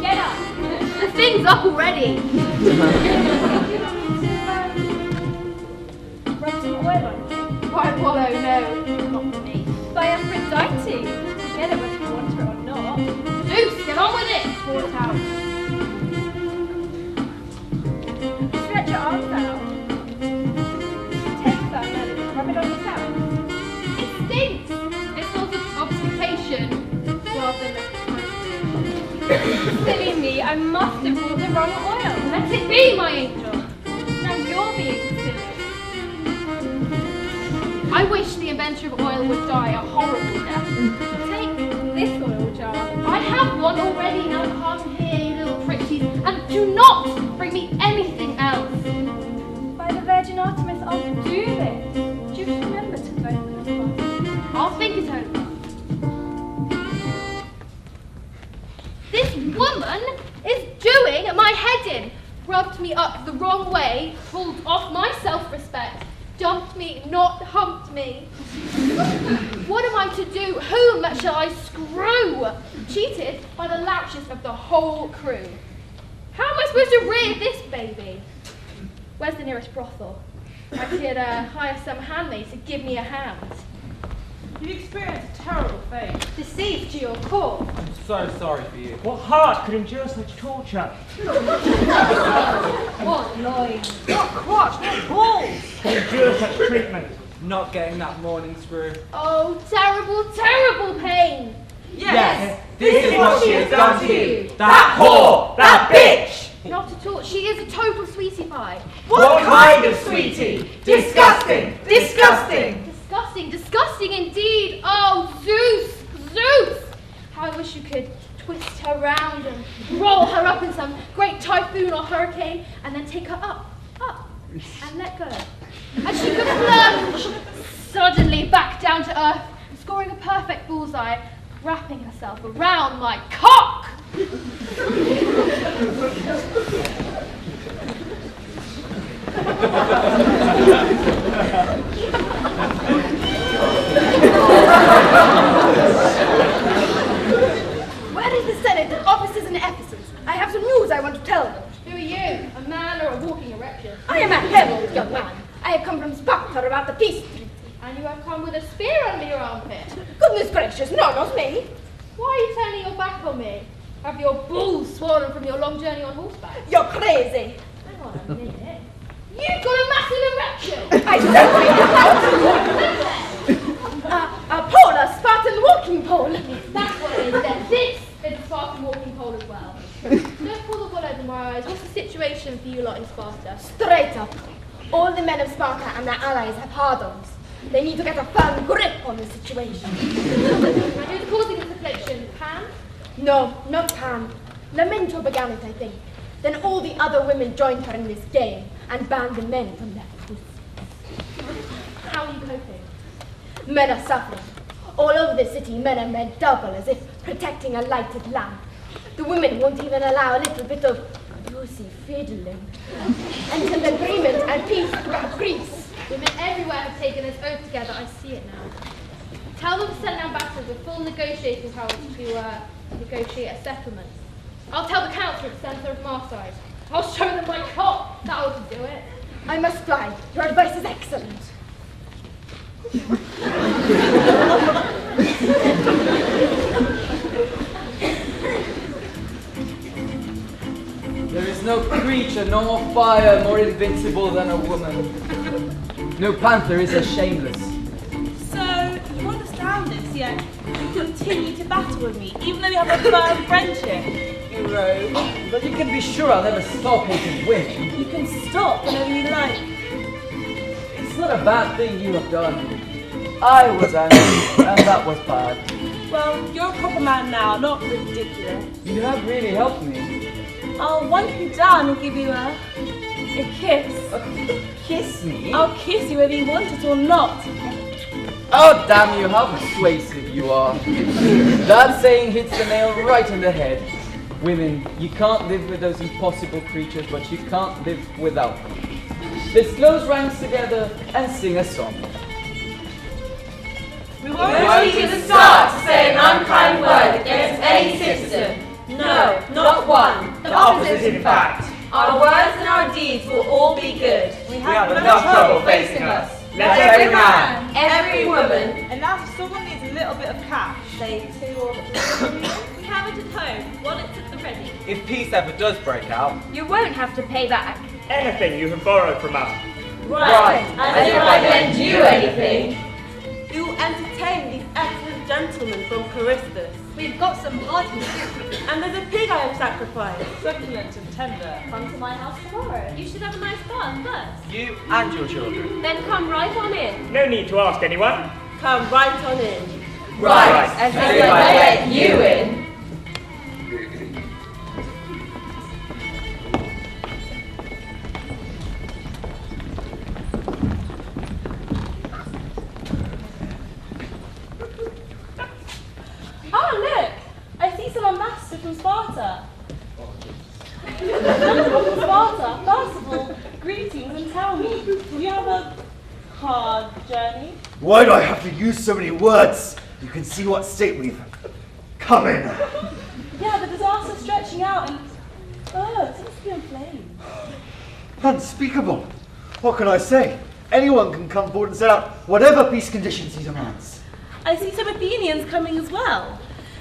Get up. The thing's up already. Rub some oil on it. Why, Apollo, no, not for me. By Aphrodite. Get it whether you want her or not. Get on with it! Pour it out. Stretch your arms out. Take some and rub it on yourself. It stinks! It's sort of obfuscation rather than Silly me, I must have brought the wrong oil. Let it be, my angel! Now you're being silly. I wish the inventor of oil would die a horrible death. Take this oil jar. I have one already, now come here, you little pretties, and do not bring me anything else. By the Virgin Artemis, I'll do this. Just remember to vote for the I'll think it over. This woman is doing my head in. Rubbed me up the wrong way, pulled off my self-respect, dumped me, not humped me. What am I to do? Whom shall I screw? Cheated by the louches of the whole crew. How am I supposed to rear this baby? Where's the nearest brothel? I could hire some handmaid to give me a hand. You've experienced a terrible fate. Deceived to your core. I'm so sorry for you. What heart could endure such torture? What loins? What crotch, what balls! Could endure such treatment? Not getting that morning screw. Oh, terrible, terrible pain! Yes, this is what she has done to you. That whore! That bitch! Not at all. She is a total sweetie pie. What kind of sweetie? Disgusting! Disgusting! Disgusting, disgusting indeed. Oh, Zeus, Zeus! How I wish you could twist her round and roll her up in some great typhoon or hurricane and then take her up, and let go. And she could plunge suddenly back down to earth, scoring a perfect bullseye, wrapping herself around my cock. Where is the Senate and officers in Ephesus? I have some news I want to tell them. Who are you? A man or a walking erection? I am a herald, young man. I have come from Sparta about the peace treaty. And you have come with a spear under your armpit. Goodness gracious, no, not me. Why are you turning your back on me? Have your balls swollen from your long journey on horseback? You're crazy. Hang on a minute. You've got a massive erection! I certainly don't. A pole, a Spartan walking pole. That's what it is then. This is a Spartan walking pole as well. Don't pull the wool over my eyes. What's the situation for you lot in Sparta? Straight up. All the men of Sparta and their allies have hard-ons. They need to get a firm grip on the situation. And who's causing this affliction? Pan? No, not Pan. Lamento began it, I think. Then all the other women joined her in this game and banned the men from their pussies. How are you coping? Men are suffering. All over the city, men are made double as if protecting a lighted lamp. The women won't even allow a little bit of juicy fiddling. Until agreement and peace throughout Greece. Women everywhere have taken this oath together. I see it now. Tell them to send ambassadors with full negotiating powers to negotiate a settlement. I'll tell the council at the centre of Marseille. I'll show them my cock. That ought to do it. I must fly. Your advice is excellent. There is no creature nor fire more invincible than a woman. No panther is as shameless. So, you understand this, yet you continue to battle with me, even though we have a firm friendship. You rogue, but you can be sure I'll never stop hating women. You can stop whenever you like. It's not a bad thing you have done. I was angry, and that was bad. Well, you're a proper man now, not ridiculous. You have really helped me. I'll once you're done, I'll give you a kiss. Kiss me? I'll kiss you whether you want it or not. Oh, damn you, how persuasive you are. That saying hits the nail right in the head. Women, you can't live with those impossible creatures, but you can't live without them. Let's close ranks together and sing a song. We won't even start to say an unkind word against any citizen. No, not one. The opposite, in fact. Our words and our deeds will all be good. We have enough trouble facing us. Let every man, every woman, And now if someone needs a little bit of cash, say 2 or 3. We have a right at home, wallets at the ready. If peace ever does break out, You won't have to pay back. Anything you have borrowed from us. Right, as if I lend you anything. We will entertain these excellent gentlemen from Charistus. We've got some parties. And there's a pig I have sacrificed. Succulent and tender. Come to my house tomorrow. You should have a nice bath first. you and your children. Then come right on in. No need to ask anyone. Come right on in. Right, as if I let you in. Ah, look! I see some ambassadors from Sparta. From Sparta, first of all, greetings and tell me, do you have a hard journey? Why do I have to use so many words? You can see what state we've come in. Yeah, the disaster's stretching out and... Oh, it seems to be in flames. Unspeakable. What can I say? Anyone can come forward and set out whatever peace conditions he demands. I see some Athenians coming as well.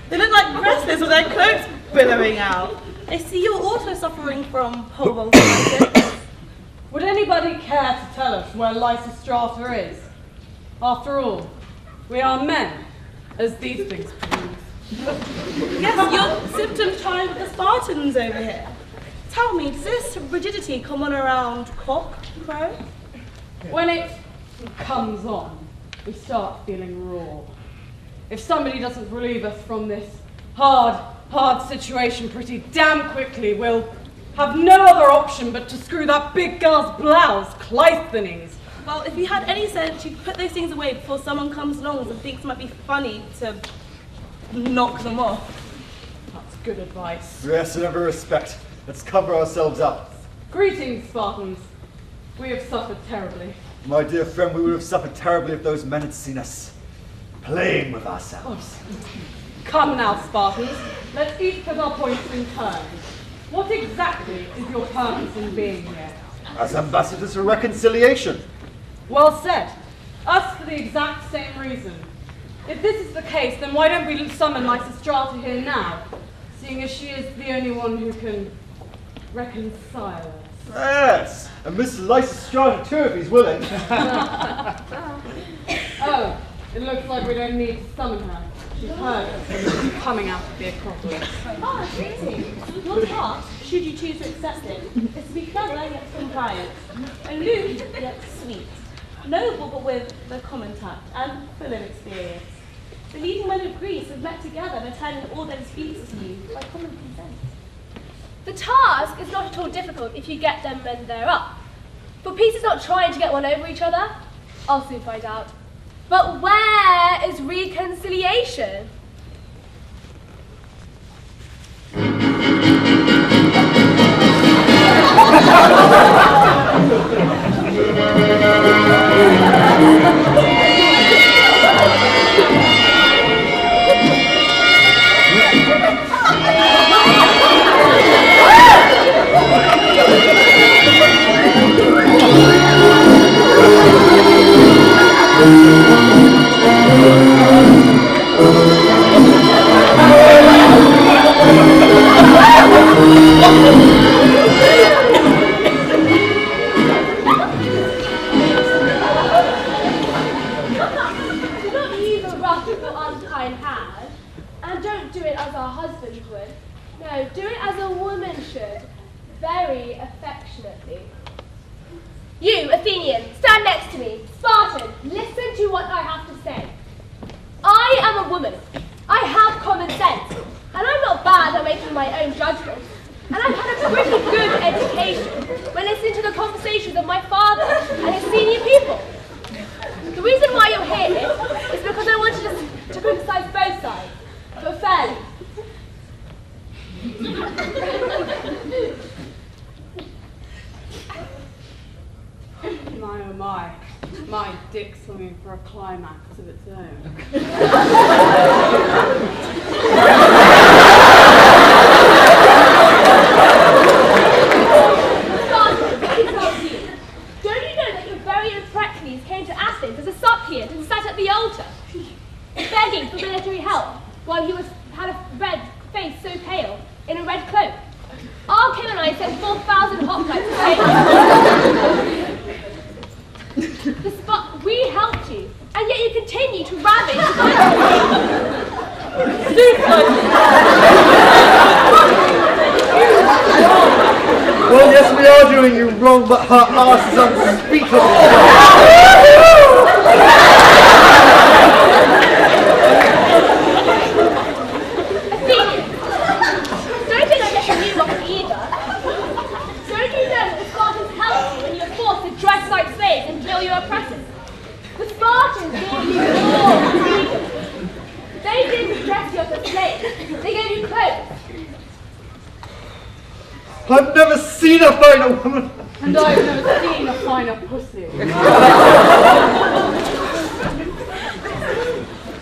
They look like wrestlers with their cloaks billowing out. I see you're also suffering from homocystitis. Would anybody care to tell us where Lysistrata is? After all, we are men, as these things prove. Yes, your symptoms chime with the Spartans over here. Tell me, does this rigidity come on around cock crow? When it comes on, we start feeling raw. If somebody doesn't relieve us from this hard situation pretty damn quickly, we'll have no other option but to screw that big girl's blouse, Cleisthenes. Well, if you had any sense, you'd put those things away before someone comes along and thinks it might be funny to knock them off. That's good advice. Yes, in every respect. Let's cover ourselves up. Greetings, Spartans. We have suffered terribly. My dear friend, we would have suffered terribly if those men had seen us playing with ourselves. Come now, Spartans. Let's each put our points in turn. What exactly is your purpose in being here? As ambassadors for reconciliation. Well said. Us for the exact same reason. If this is the case, then why don't we summon Lysistrata here now, seeing as she is the only one who can reconcile us? Yes, and Miss Lysistrata too, if he's willing. Oh, it looks like we don't need to summon her. She's heard us coming out of the acropolis. Ah, greetings. Your task, should you choose to accept it, is to be clever yet compliant, aloof yet sweet, noble but with the common tact, and full of experience. The leading men of Greece have met together, returning all their disputes to you by common consent. The task is not at all difficult if you get them when they're up. For peace is not trying to get one over each other. I'll soon find out. But where is reconciliation? You, Athenian, stand next to me. Spartan, listen to what I have to say. I am a woman. I have common sense. And I'm not bad at making my own judgments. And I've had a pretty good education when listening to the conversations of my father and his senior people. The reason why you're here is because I wanted to criticize both sides, but fairly. My oh my dick's swimming for a climax of its own. Don't you know that your very own Heracles came to Athens as a suppliant and sat at the altar, begging for military help while he had a red face so like we helped you, and yet you continue to ravage. Well, yes, we are doing you wrong, but her arse is unspeakable. Don't think I get the news off either. Don't you know that the Spartans helped you when you were forced to dress like slaves and kill your oppressors? The Spartans gave you more freedom. They didn't dress you as a slave. They gave you clothes. I've never seen a finer woman. And I've never seen a finer pussy.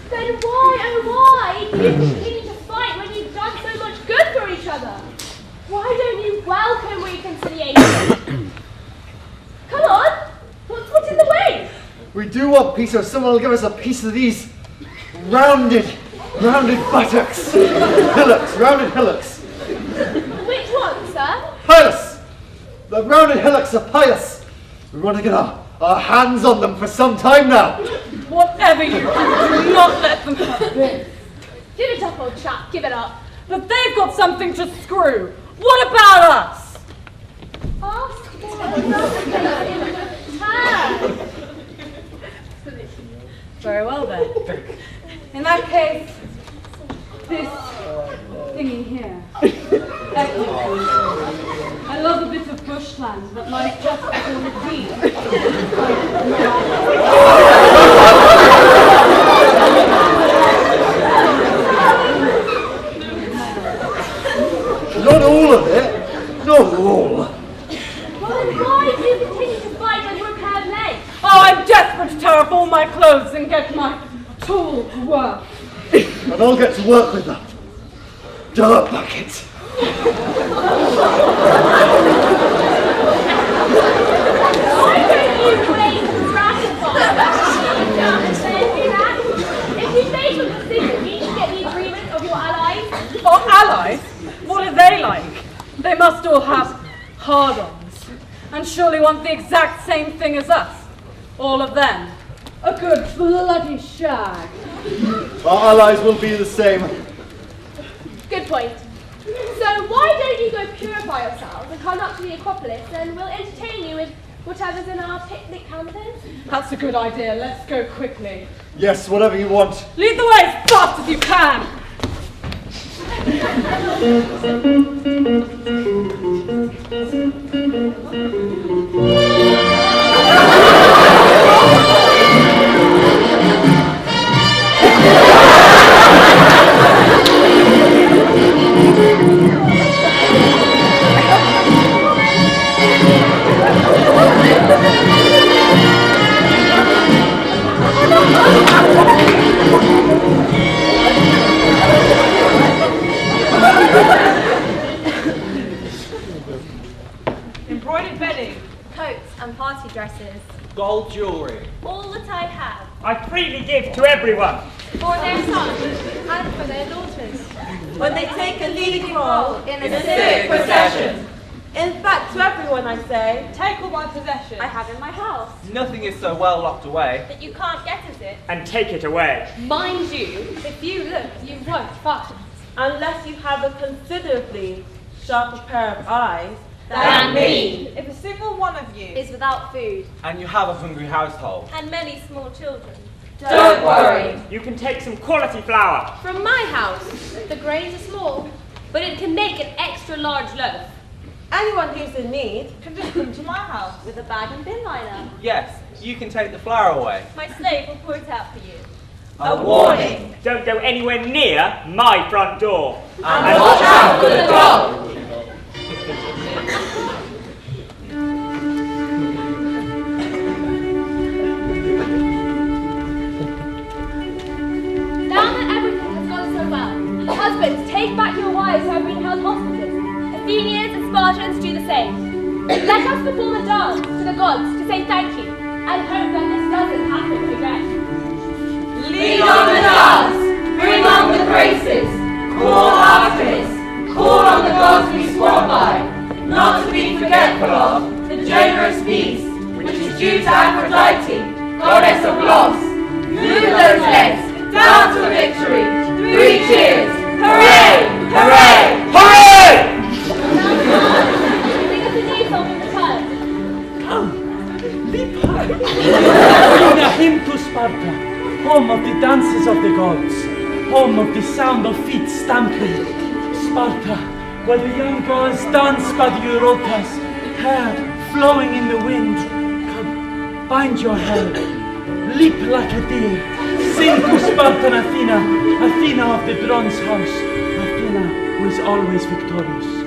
Then why, oh why, do you continue to fight when you've done so much good for each other? Why don't you welcome reconciliation? Come on, what's in the way? We do want peace, or someone will give us a piece of these rounded buttocks. Rounded hillocks. Which one, sir? Pilus! The rounded hillocks of Pilus. We want to get our hands on them for some time now. Whatever you do, do not let them have this. Give it up, old chap, give it up. But they've got something to screw. What about us? Ask for time. Very well then. In that case, this thingy here. I love a bit of bushland, but might just for the deed. Not all of it. Not all. Well, then why do you continue to fight when you're repaired legs? Oh, I'm desperate to tear off all my clothes and get my tool to work. And I'll get to work with the dirt bucket. Why don't you wait for the ratified? If you made your decision, you should get the agreement of your allies. Our allies? What are they like? They must all have hard-ons, and surely want the exact same thing as us. All of them. A good bloody shag. Our allies will be the same. Good point. So why don't you go purify yourselves and come up to the acropolis, and we'll entertain you with whatever's in our picnic hampers? That's a good idea. Let's go quickly. Yes, whatever you want. Lead the way as fast as you can. Embroidered bedding, Coats and party dresses. Gold jewellery. All that I have. I freely give to everyone. For their sons and for their daughters. when they take a leading role in a civic procession. In fact, to everyone I say, take all my possessions I have in my house. Nothing is so well locked away. That you can't get at it. And take it away. Mind you, if you look, you won't find. Unless you have a considerably sharper pair of eyes than me. If a single one of you is without food And you have a hungry household. and many small children, Don't worry. You can take some quality flour. From my house, the grains are small, but it can make an extra large loaf. Anyone who's in need can just come to my house with a bag and bin liner. Yes, you can take the flour away. My slave will pour it out for you. A warning. Don't go anywhere near my front door. And watch out for the dog. Now that everything has gone so well, husbands, take back your wives who have been held hostages. Athenians and Spartans do the same. Let us perform a dance to the gods to say thank you, and hope that this doesn't happen again. Lead on the dance, bring on the graces, call Artemis, call on the gods we swore by, not to be forgetful due to Aphrodite, goddess of loss. Move those legs, down to victory. 3 cheers. Hooray! Hooray! Hooray! Sing a hymn to Sparta, home of the dances of the gods, home of the sound of feet stamping. Sparta, where the young girls dance by the Eurotas, hair flowing in the wind. Come, bind your hair, leap like a deer, sing to Spartan Athena, Athena of the bronze house, Athena who is always victorious.